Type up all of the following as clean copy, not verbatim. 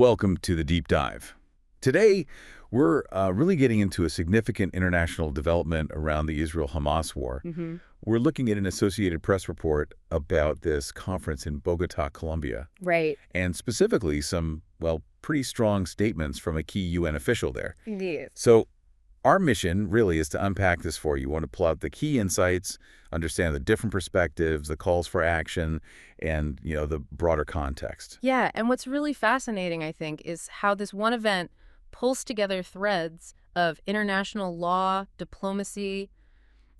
Welcome to the Deep Dive. Today, we're really getting into a significant international development around the Israel-Hamas war. We're looking at an Associated Press report about this conference in Bogota, Colombia. Right. And specifically some, well, pretty strong statements from a key UN official there. Yes. So our mission really is to unpack this for you. We want to pull out the key insights, understand the different perspectives, the calls for action, and, the broader context. Yeah, and what's really fascinating, I think, is how this one event pulls together threads of international law, diplomacy,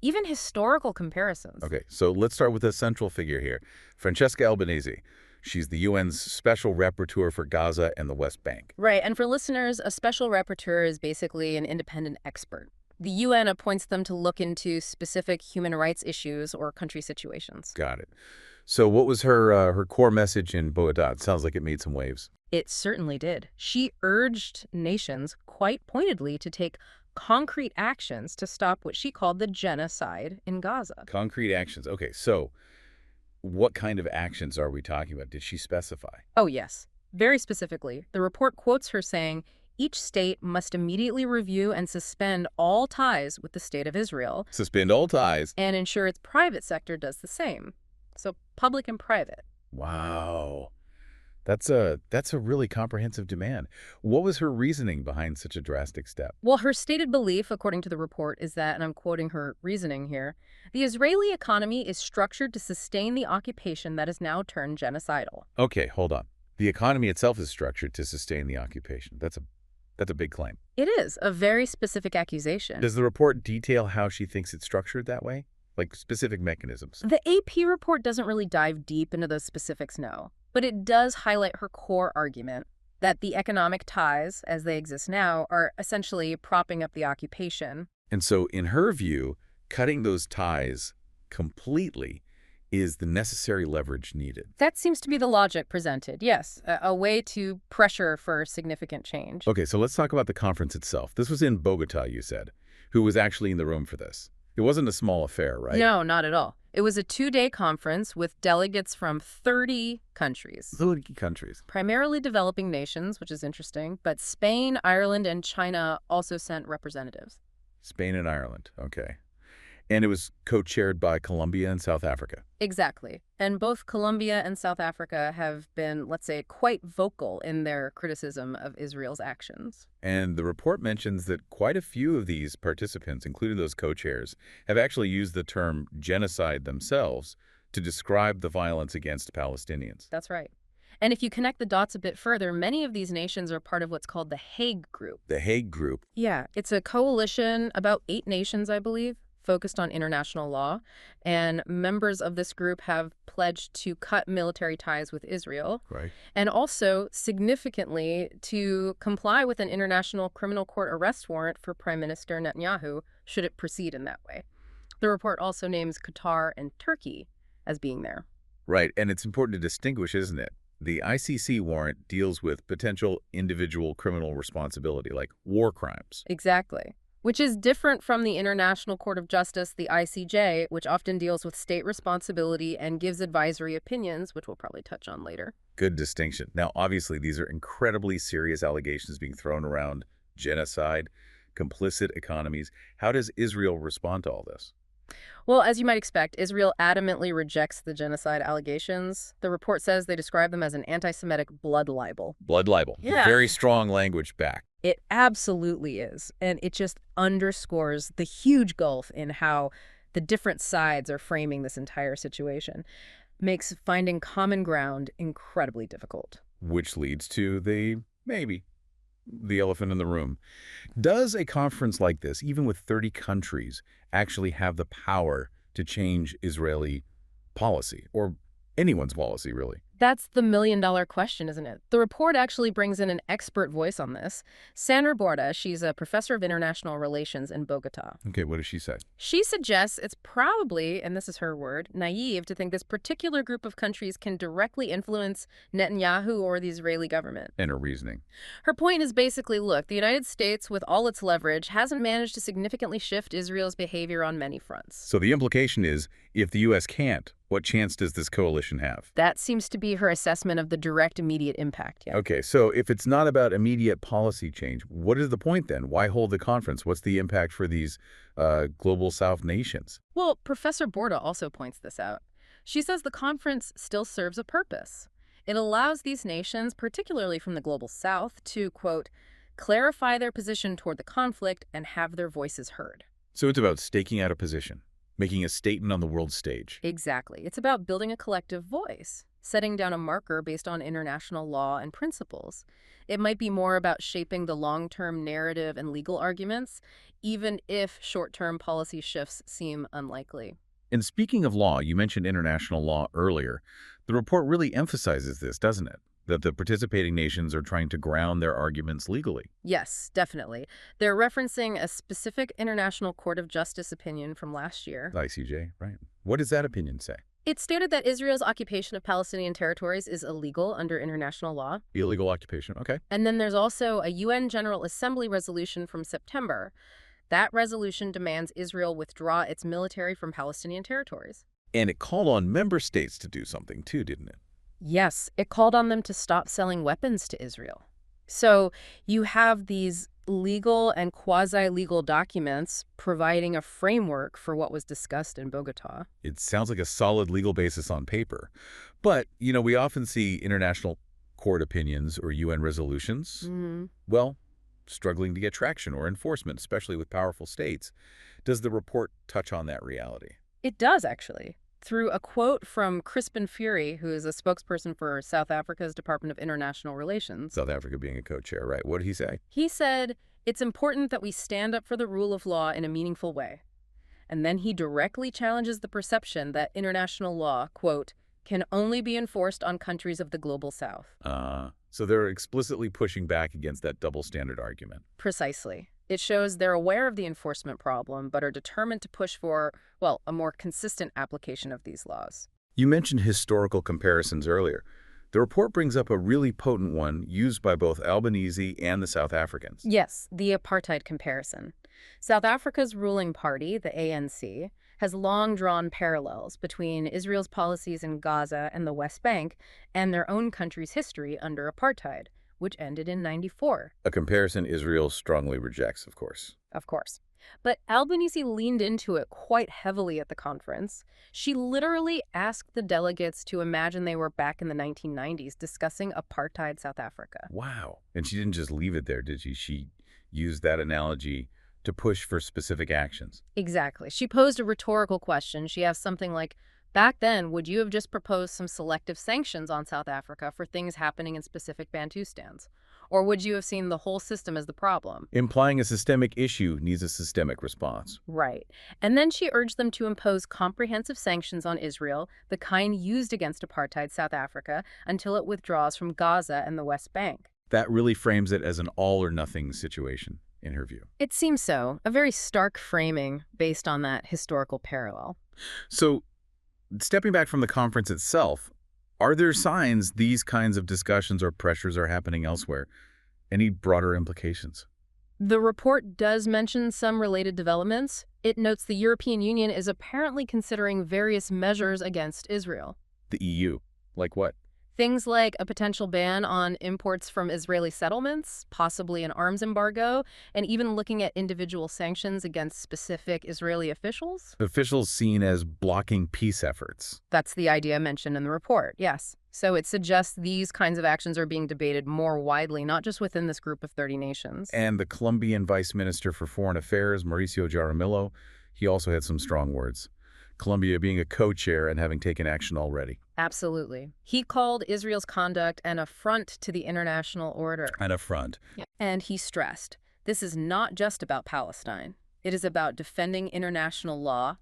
even historical comparisons. Okay, so let's start with a central figure here, Francesca Albanese. She's the UN's Special Rapporteur for Gaza and the West Bank. Right, and for listeners, a special rapporteur is basically an independent expert. The UN appoints them to look into specific human rights issues or country situations. Got it. So what was her core message in Bogotá? It sounds like it made some waves. It certainly did. She urged nations quite pointedly to take concrete actions to stop what she called the genocide in Gaza. Concrete actions. Okay, so what kind of actions are we talking about? Did she specify? Oh, yes. Very specifically, the report quotes her saying, each state must immediately review and suspend all ties with the state of Israel. Suspend all ties. And ensure its private sector does the same. So public and private. Wow. That's a really comprehensive demand. What was her reasoning behind such a drastic step? Well, her stated belief, according to the report, is that, and I'm quoting her reasoning here, the Israeli economy is structured to sustain the occupation that is now turned genocidal. Okay, hold on. The economy itself is structured to sustain the occupation. That's a big claim. It is a very specific accusation. Does the report detail how she thinks it's structured that way? Like specific mechanisms? The AP report doesn't really dive deep into those specifics, no. But it does highlight her core argument that the economic ties, as they exist now, are essentially propping up the occupation. And so, in her view, cutting those ties completely is the necessary leverage needed. That seems to be the logic presented, yes. A way to pressure for significant change. Okay, so let's talk about the conference itself. This was in Bogotá, you said. Who was actually in the room for this? It wasn't a small affair, right? No, not at all. It was a 2-day conference with delegates from 30 countries. 30 countries. Primarily developing nations, which is interesting, but Spain, Ireland, and China also sent representatives. Spain and Ireland, okay. And it was co-chaired by Colombia and South Africa. Exactly. And both Colombia and South Africa have been, let's say, quite vocal in their criticism of Israel's actions. And the report mentions that quite a few of these participants, including those co-chairs, have actually used the term genocide themselves to describe the violence against Palestinians. That's right. And if you connect the dots a bit further, many of these nations are part of what's called the Hague Group. The Hague Group? Yeah, it's a coalition, about 8 nations, I believe, focused on international law, and members of this group have pledged to cut military ties with Israel, right, and also, significantly, to comply with an international criminal court arrest warrant for Prime Minister Netanyahu, should it proceed in that way. The report also names Qatar and Turkey as being there. Right, and it's important to distinguish, isn't it? The ICC warrant deals with potential individual criminal responsibility, like war crimes. Exactly. Which is different from the International Court of Justice, the ICJ, which often deals with state responsibility and gives advisory opinions, which we'll probably touch on later. Good distinction. Now, obviously, these are incredibly serious allegations being thrown around: genocide, complicit economies. How does Israel respond to all this? Well, as you might expect, Israel adamantly rejects the genocide allegations. The report says they describe them as an anti-Semitic blood libel. Blood libel. Yeah. Very strong language back. It absolutely is. And it just underscores the huge gulf in how the different sides are framing this entire situation. Makes finding common ground incredibly difficult. Which leads to the elephant in the room. Does a conference like this, even with 30 countries, actually have the power to change Israeli policy, or anyone's policy, really? That's the million-dollar question, isn't it? The report actually brings in an expert voice on this. Sandra Borda, she's a professor of international relations in Bogotá. Okay, what does she say? She suggests it's probably, and this is her word, naive to think this particular group of countries can directly influence Netanyahu or the Israeli government. And her reasoning. Her point is basically, look, the United States, with all its leverage, hasn't managed to significantly shift Israel's behavior on many fronts. So the implication is, if the U.S. can't, What chance does this coalition have? That seems to be her assessment of the direct immediate impact, yeah. Okay, so if it's not about immediate policy change, what is the point then? Why hold the conference? What's the impact for these global South nations? Well, Professor Borda also points this out. She says the conference still serves a purpose. It allows these nations, particularly from the global South, to, quote, clarify their position toward the conflict and have their voices heard. So it's about staking out a position, making a statement on the world stage. Exactly. It's about building a collective voice, setting down a marker based on international law and principles. It might be more about shaping the long-term narrative and legal arguments, even if short-term policy shifts seem unlikely. And speaking of law, you mentioned international law earlier. The report really emphasizes this, doesn't it? That the participating nations are trying to ground their arguments legally. Yes, definitely. They're referencing a specific International Court of Justice opinion from last year. The ICJ, right? What does that opinion say? It stated that Israel's occupation of Palestinian territories is illegal under international law. Illegal occupation, okay. And then there's also a UN General Assembly resolution from September. That resolution demands Israel withdraw its military from Palestinian territories. And it called on member states to do something too, didn't it? Yes, it called on them to stop selling weapons to Israel. So you have these legal and quasi-legal documents providing a framework for what was discussed in Bogotá. It sounds like a solid legal basis on paper. But, we often see international court opinions or UN resolutions, well, struggling to get traction or enforcement, especially with powerful states. Does the report touch on that reality? It does, actually. Through a quote from Crispin Fury, who is a spokesperson for South Africa's Department of International Relations. South Africa being a co-chair, right? What did he say? He said, "It's important that we stand up for the rule of law in a meaningful way." And then he directly challenges the perception that international law, quote, can only be enforced on countries of the global South. So they're explicitly pushing back against that double standard argument. Precisely. It shows they're aware of the enforcement problem, but are determined to push for, well, a more consistent application of these laws. You mentioned historical comparisons earlier. The report brings up a really potent one used by both Albanese and the South Africans. Yes, the apartheid comparison. South Africa's ruling party, the ANC, has long drawn parallels between Israel's policies in Gaza and the West Bank and their own country's history under apartheid, which ended in '94. A comparison Israel strongly rejects, of course. Of course. But Albanese leaned into it quite heavily at the conference. She literally asked the delegates to imagine they were back in the 1990s discussing apartheid South Africa. Wow. And she didn't just leave it there, did she? She used that analogy to push for specific actions. Exactly. She posed a rhetorical question. She asked something like, back then, would you have just proposed some selective sanctions on South Africa for things happening in specific Bantustans? Or would you have seen the whole system as the problem? Implying a systemic issue needs a systemic response. Right. And then she urged them to impose comprehensive sanctions on Israel, the kind used against apartheid South Africa, until it withdraws from Gaza and the West Bank. That really frames it as an all-or-nothing situation, in her view. It seems so. A very stark framing based on that historical parallel. So, stepping back from the conference itself, are there signs these kinds of discussions or pressures are happening elsewhere? Any broader implications? The report does mention some related developments. It notes the European Union is apparently considering various measures against Israel. The EU? Like what? Things like a potential ban on imports from Israeli settlements, possibly an arms embargo, and even looking at individual sanctions against specific Israeli officials. Officials seen as blocking peace efforts. That's the idea mentioned in the report, yes. So it suggests these kinds of actions are being debated more widely, not just within this group of 30 nations. And the Colombian Vice Minister for Foreign Affairs, Mauricio Jaramillo, he also had some strong words. Colombia being a co-chair and having taken action already. Absolutely. He called Israel's conduct an affront to the international order. An affront. And he stressed, this is not just about Palestine. It is about defending international law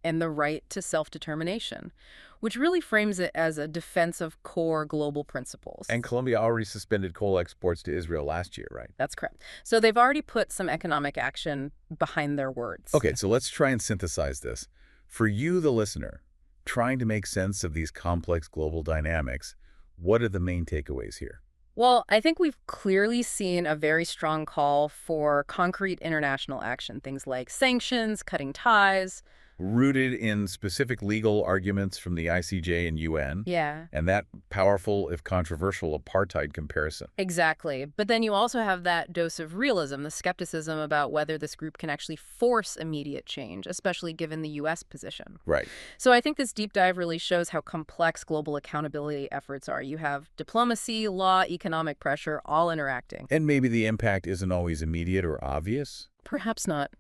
and the right to self-determination, which really frames it as a defense of core global principles. And Colombia already suspended coal exports to Israel last year, right? That's correct. So they've already put some economic action behind their words. Okay, so let's try and synthesize this. For you, the listener, trying to make sense of these complex global dynamics, what are the main takeaways here? Well, I think we've clearly seen a very strong call for concrete international action, things like sanctions, cutting ties. rooted in specific legal arguments from the ICJ and UN, Yeah. and that powerful, if controversial, apartheid comparison. Exactly. But then you also have that dose of realism, the skepticism about whether this group can actually force immediate change, especially given the U.S. position. Right. So I think this deep dive really shows how complex global accountability efforts are. You have diplomacy, law, economic pressure, all interacting. And maybe the impact isn't always immediate or obvious. Perhaps not.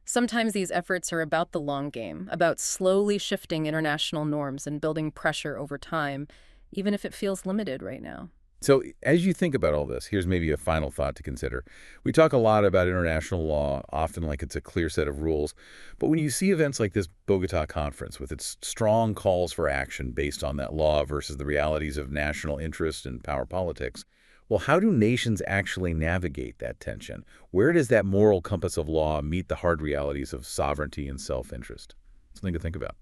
Sometimes these efforts are about the long game, about slowly shifting international norms and building pressure over time, even if it feels limited right now. So as you think about all this, here's maybe a final thought to consider. We talk a lot about international law, often like it's a clear set of rules. But when you see events like this Bogota conference with its strong calls for action based on that law versus the realities of national interest and power politics, well, how do nations actually navigate that tension? Where does that moral compass of law meet the hard realities of sovereignty and self-interest? Something to think about.